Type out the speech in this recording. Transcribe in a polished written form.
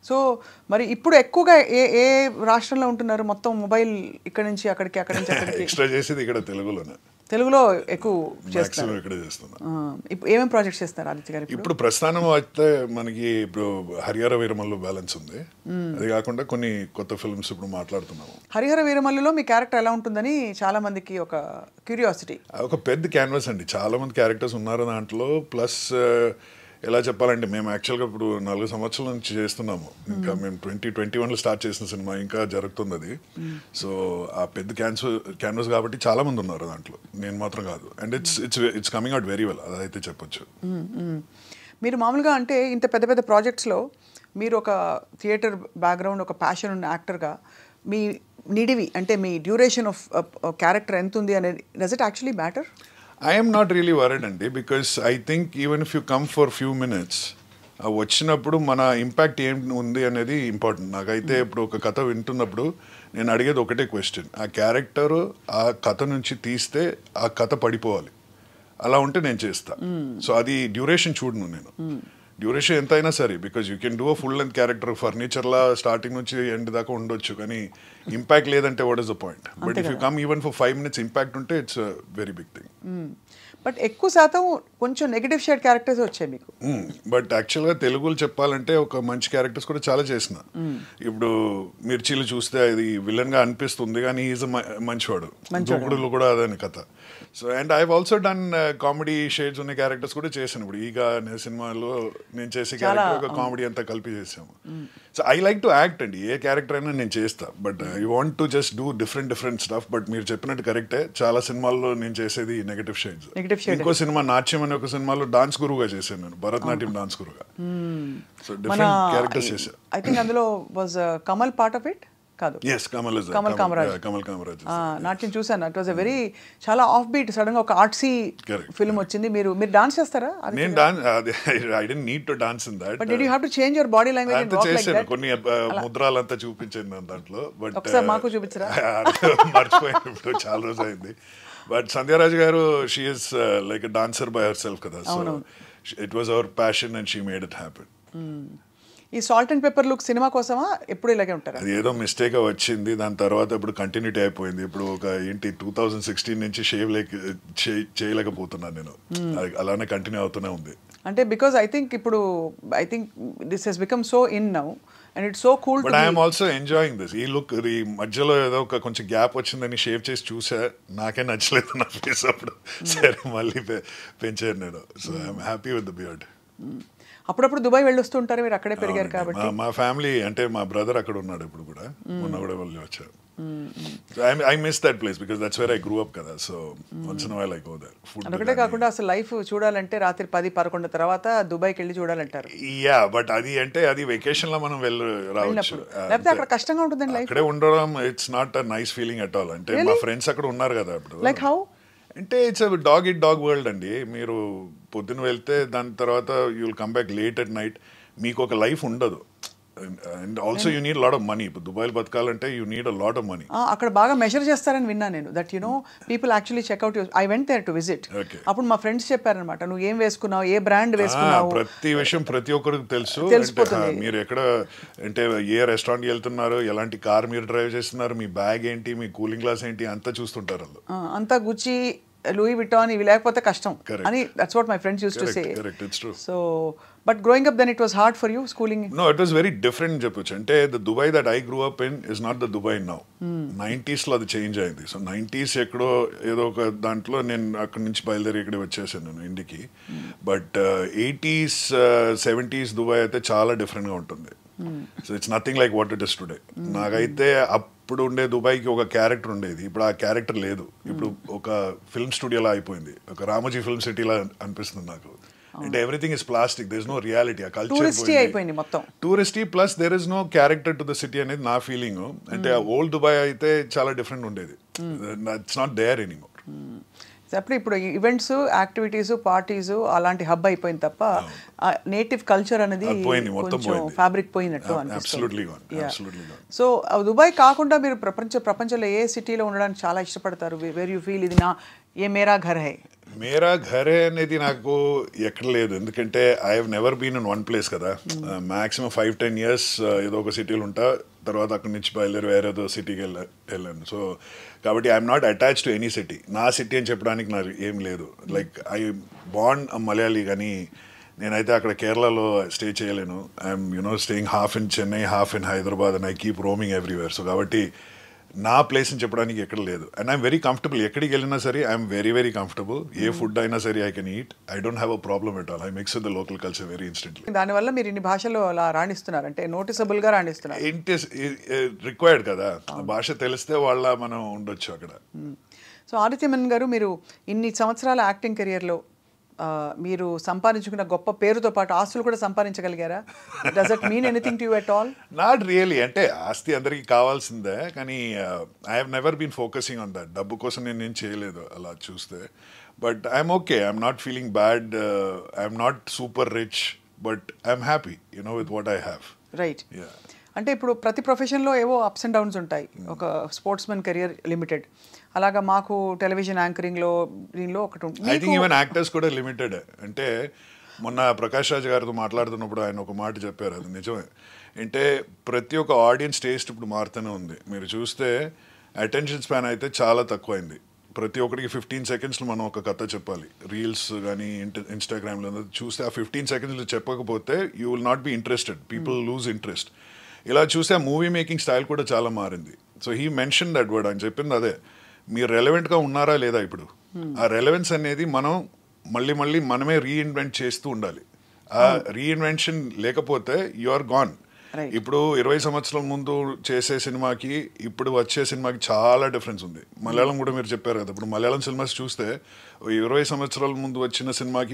So మరి ఇప్పుడు ఎక్కువగా ఏ ఏ రాష్ట్రంలో ఉంటున్నారు? మొత్తం మొబైల్ ఇక్కడ నుంచి అక్కడికి, అక్కడి నుంచి అక్కడికి. ఎక్స్ట్రా చేసేది ఇక్కడ తెలుగులోనే. తెలుగులో ఎక్కువ చేస్తారు. ఇక్కడ చేస్తున్నా. ఇప్పుడు ఏమేమి ప్రాజెక్ట్స్ చేస్తారు ఆదిత్య గారు? ఇప్పుడు ప్రస్థానం అయితే మనకి ఇప్పుడు హరిహర వీరమల్లు బ్యాలెన్స్ ఉంది. అది కాకుండా కొన్ని కొత్త ఫిల్మ్స్ ఇప్పుడు మాట్లాడుతున్నాము. హరిహర వీరమల్లులో మీ క్యారెక్టర్ ఎలా ఉంటుందని చాలా మందికి ఒక క్యూరియాసిటీ. ఒక పెద్ద క్యాన్వాస్ అండి, చాలా మంది క్యారెక్టర్స్ ఉన్నారు దాంట్లో. ప్లస్ ఎలా చెప్పాలంటే మేము యాక్చువల్గా ఇప్పుడు 4 సంవత్సరాల నుంచి చేస్తున్నాము. ఇంకా మేము 2021లో స్టార్ట్ చేసిన సినిమా ఇంకా జరుగుతుంది అది. సో ఆ పెద్ద క్యాన్వాస్ కాబట్టి చాలా మంది ఉన్నారు దాంట్లో, నేను మాత్రం కాదు. And it's coming out very well, అదైతే చెప్పొచ్చు. మీరు మామూలుగా అంటే ఇంత పెద్ద పెద్ద ప్రాజెక్ట్స్లో మీరు ఒక థియేటర్ బ్యాక్గ్రౌండ్, ఒక ప్యాషన్ ఉన్న యాక్టర్గా మీ నిడివి అంటే మీ డ్యూరేషన్ ఆఫ్ క్యారెక్టర్ ఎంత ఉంది అనేది does it actually matter? I am not really worried అండి, because I think even if you come for few minutes, వచ్చినప్పుడు మన ఇంపాక్ట్ ఏం ఉంది అనేది ఇంపార్టెంట్. నాకైతే ఇప్పుడు ఒక కథ వింటున్నప్పుడు నేను అడిగేది ఒకటే క్వశ్చన్, ఆ క్యారెక్టర్ ఆ కథ నుంచి తీస్తే ఆ కథ పడిపోవాలి, అలా ఉంటే నేను చేస్తా. సో అది డ్యూరేషన్ చూడను నేను, డ్యూరేషన్ ఎంత అయినా సరే, because you can do a full length character ఫర్నిచర్లా స్టార్టింగ్ నుంచి ఎండ్ దాకా ఉండొచ్చు, కానీ ఇంపాక్ట్ లేదంటే what is the point? But if you come even for 5 minutes impact ఉంటే it's very big thing. But ఎక్కువ శాతం కొంచెం నెగటివ్ షేడ్ క్యారెక్టర్స్ వచ్చాయి మీకు. బట్ యాక్చువల్గా తెలుగులో చెప్పాలంటే ఒక మంచి క్యారెక్టర్స్ కూడా చాలా చేసిన. ఇప్పుడు మిర్చిలు చూస్తే అది విలన్గా అనిపిస్తుంది, కానీ ఈజ్ మంచివాడు. దూకుడులో కూడా అదే కథ. So and I also done comedy shades ఉన్న క్యారెక్టర్స్ కూడా చేశాను. ఇప్పుడు ఈగ అనే సినిమాలో నేను చేసే క్యారెక్టర్ ఒక కామెడీ అంతా కలిపి చేసాము. So I like to act అండి, ఏ క్యారెక్టర్ అయినా నేను చేస్తా. But I want to just do different stuff. But మీరు చెప్పినట్టు కరెక్టే, చాలా సినిమాల్లో నేను చేసేది నెగటివ్ షేడ్స్. ఇంకో సినిమా నాట్యం అనే ఒక సినిమాలో డాన్స్ గురువుగా చేశాను నేను, భరతనాట్యం డాన్స్ గురువుగా. సో డిఫరెంట్ క్యారెక్టర్స్ చేశాను. ఐ థింక్ అందులో was Kamal part of it కాదు? yes, కమల్ కామరాజ్ నాట్యం చూసాను. ఇట్ వాజ్ ఎ వెరీ చాలా ఆఫ్ బీట్, సడన్ గా ఒక ఆర్ట్సీ ఫిల్మ్ వచ్చింది. మీరు డాన్స్ చేస్తారా? నేను dance I don't need to dance in that, but did you have to change your body language and walk like that? కొన్ని ముద్రాలంతా చూపించాను దాంట్లో. బట్ ఒకసారి మాకు చూపించరా? మర్చిపోయాను, ఇప్పుడు చాలా రోజు అయింది. బట్ సంధ్యారాజ్ గారు, she is like a dancer by herself కదా. So it was our passion and she made it happen. ఈ salt and pepper look cinema కోసమా ఎప్పుడు ఇలాగే ఉంటారా? అది ఏదో మిస్టేక్ వచ్చింది, దాని తర్వాత ఇప్పుడు కంటిన్యూటీ అయిపోయింది. ఇప్పుడు ఒక 2016 నుంచి షేవ్ చేయలేకపోతున్నాను నేను, అలానే కంటిన్యూ అవుతూనే ఉంది. అంటే బికాజ్ ఐ థింక్ ఇప్పుడు this he's become so in now and it's so cool. But I'm also enjoying this. ఈ లుక్ ఈ మధ్యలో ఏదో ఒక కొంచెం గ్యాప్ వచ్చిందని షేవ్ చేసి చూసా, నాకే నచ్చలేదు నా ఫేస్. అప్పుడు సరే మళ్ళీ పెంచాను నేను. So I'm happy with the beard. అప్పుడప్పుడు దుబాయ్ వెళ్ళొస్తుంటారు మీరు, అక్కడే పెరిగారు కాబట్టి. మా ఫ్యామిలీ అంటే మా బ్రదర్ అక్కడ ఉన్నాడు ఇప్పుడు కూడా, మొన్న కూడా వెళ్ళి వచ్చారు. I miss that place because that's where I grew up కదా. So once in a while I go there. అదొకటే కాకుండా అసలు లైఫ్ చూడాలంటే రాత్రి 10-11 తర్వాత దుబాయ్కి వెళ్ళి చూడాలంటారు. యా, బట్ అది వెకేషన్ లో మనం వెళ్ళి రావచ్చు, లేకపోతే అక్కడ కష్టంగా ఉంటుందండి లైఫ్. అక్కడే ఉండడం it's not a nice feeling at all. అంటే మా ఫ్రెండ్స్ అక్కడ ఉన్నారు కదా ఇప్పుడు. లైక్ హౌ అంటే it's dog it dog world అండి. మీరు పొద్దున వెళ్తే దాని తర్వాత you will come back late at night. మీకు ఒక లైఫ్ ఉండదు. And also you need lot of money. ఇప్పుడు దుబాయ్లో బతకాలంటే you need a lot of money. అక్కడ బాగా మెజర్ చేస్తారని విన్నా నేను. That you know people actually checkout. I went there to visit. అప్పుడు మా ఫ్రెండ్స్ చెప్పారనమాట, నువ్వు ఏం వేసుకున్నావు, ఏ బ్రాండ్ వేసుకున్నావు, ప్రతి విషయం ప్రతి ఒక్కరికి తెలుసు. మీరు ఎక్కడ అంటే ఏ రెస్టారెంట్కి వెళ్తున్నారు, ఎలాంటి కార్ మీరు డ్రైవ్ చేస్తున్నారు, మీ బ్యాగ్ ఏంటి, మీ కూలింగ్ గ్లాస్ ఏంటి, అంతా చూస్తుంటారు వాళ్ళు. అంతా గుచ్చి లూయి విటాన్ ఇవి లేకపోతే కష్టం అని. That's what my friends used to say. So but growing up then it was hard for you schooling? No, it was very different చెప్పొచ్చు. అంటే the Dubai that I grew up in is not the Dubai now. 90s లో అది change అయింది. So 90s ఎక్కడో ఏదో ఒక దాంట్లో నేను అక్కడి నుంచి బయలుదేరి ఇక్కడ వచ్చేసాను నేను ఇండికి. బట్ 80s 70s దుబాయ్ అయితే చాలా డిఫరెంట్గా ఉంటుంది. So it's nothing like what it is today. నాకైతే ఇప్పుడు ఉండే దుబాయ్కి ఒక క్యారెక్టర్ ఉండేది, ఇప్పుడు ఆ క్యారెక్టర్ లేదు. ఇప్పుడు ఒక ఫిల్మ్ స్టూడియోలా అయిపోయింది, ఒక రామోజీ ఫిల్మ్ సిటీలా అనిపిస్తుంది నాకు. అంటే everything is plastic, there is no reality. ఆ కల్చర్ అయిపోయింది మొత్తం touristy, plus there is no character to the city అనేది నా ఫీలింగ్. అంటే ఓల్డ్ దుబాయ్ అయితే చాలా డిఫరెంట్ ఉండేది. It's not there anymore. ఇప్పుడు ఈవెంట్స్, యాక్టివిటీస్, పార్టీస్ అలాంటి హబ్ అయిపోయింది తప్ప నేటివ్ కల్చర్ అనేది కొంచెం ఫ్యాబ్రిక్ పోయినట్టు అనిపిస్తుంది. సో దుబాయ్ కాకుండా మీరు ప్రపంచంలో ఏ సిటీలో ఉండడానికి చాలా ఇష్టపడతారు? వేర్ యూ ఫీల్ ఇది నా ఏ మేరా ఘర్ హై? మేరా ఘరే అనేది నాకు ఎక్కడ లేదు, ఎందుకంటే I have never been in one place కదా. మ్యాక్సిమం 5-10 years ఏదో ఒక సిటీలో ఉంటా, తర్వాత అక్కడి నుంచి బయలుదేరి వేరేదో సిటీకి వెళ్ళాను. సో కాబట్టి I'm not attach to any city. నా సిటీ అని చెప్పడానికి నాకు ఏం లేదు. లైక్ ఐ బాండ్ మలయాళీ, కానీ నేనైతే అక్కడ కేరళలో స్టే చేయలేను. I'm staying half in Chennai, half in Hyderabad, and I keep roaming everywhere. So కాబట్టి నా ప్లేస్ అని చెప్పడానికి ఎక్కడ లేదు. And I'm very comfortable. ఎక్కడికి వెళ్ళినా సరే I'm very very comfortable. A food అయినా సరే I can eat. I don't have a problem at all. I mix with the local culture very instantly. దానివల్ల మీరు ఇన్ని భాషలు అలా రాణిస్తున్నారు అంటే నోటిసబుల్గా రాణిస్తున్నారు. ఇంట్ ఇస్ రిక్వైర్డ్ కదా, భాష తెలిస్తే వాళ్ళ మనం ఉండొచ్చు అక్కడ. సో ఆదిత్య మెనన్ గారు, మీరు ఇన్ని సంవత్సరాల యాక్టింగ్ కెరియర్లో మీరు సంపాదించుకున్న గొప్ప పేరుతో పాటు ఆస్తులు కూడా సంపాదించగలిగారా? Does it mean anything to you at all? Not really. అంటే ఆస్తి అందరికీ కావాల్సిందే, కానీ I have never been focusing on that. డబ్బు కోసం నేను చేయలేదు అలా చూస్తే. But I'm okay, I'm not feeling bad, I'm not super rich, but I'm happy with what I have. Right. అంటే ఇప్పుడు ప్రతి ప్రొఫెషన్లో ఏవో అప్స్ అండ్ డౌన్స్ ఉంటాయి. ఒక స్పోర్ట్స్మెన్ కెరియర్ లిమిటెడ్, అలాగా మాకు టెలివిజన్ యాంకరింగ్లో దీనిలో ఒకటి ఉంటుంది. ఐ థింక్ ఈవెన్ యాక్టర్స్ కూడా లిమిటెడ్. అంటే మొన్న ప్రకాష్ రాజ్ గారితో మాట్లాడుతున్నప్పుడు ఆయన ఒక మాట చెప్పారు, అది నిజమే. అంటే ప్రతి ఒక్క ఆడియన్స్ టేస్ట్ ఇప్పుడు మారుతూనే ఉంది. మీరు చూస్తే అటెన్షన్ స్పాన్ అయితే చాలా తక్కువైంది. ప్రతి ఒక్కరికి 15 seconds మనం ఒక కథ చెప్పాలి. రీల్స్ కానీ ఇన్స్టాగ్రామ్లో చూస్తే ఆ 15 seconds చెప్పకపోతే you will not be interested. People lose interest. ఇలా చూస్తే ఆ మూవీ మేకింగ్ స్టైల్ కూడా చాలా మారింది. So he mention that word. అని చెప్పింది అదే, మీరు రెలవెంట్గా ఉన్నారా లేదా. ఇప్పుడు ఆ రెలవెన్స్ అనేది మనం మళ్ళీ మళ్ళీ మనమే రీఇన్వెంట్ చేస్తూ ఉండాలి. ఆ రీఇన్వెన్షన్ లేకపోతే యు ఆర్ గాన్. ఇప్పుడు 20 సంవత్సరాల ముందు చేసే సినిమాకి ఇప్పుడు వచ్చే సినిమాకి చాలా డిఫరెన్స్ ఉంది. మలయాళం కూడా మీరు చెప్పారు కదా, ఇప్పుడు మలయాళం సినిమాస్ చూస్తే 20 సంవత్సరాల ముందు వచ్చిన సినిమాకి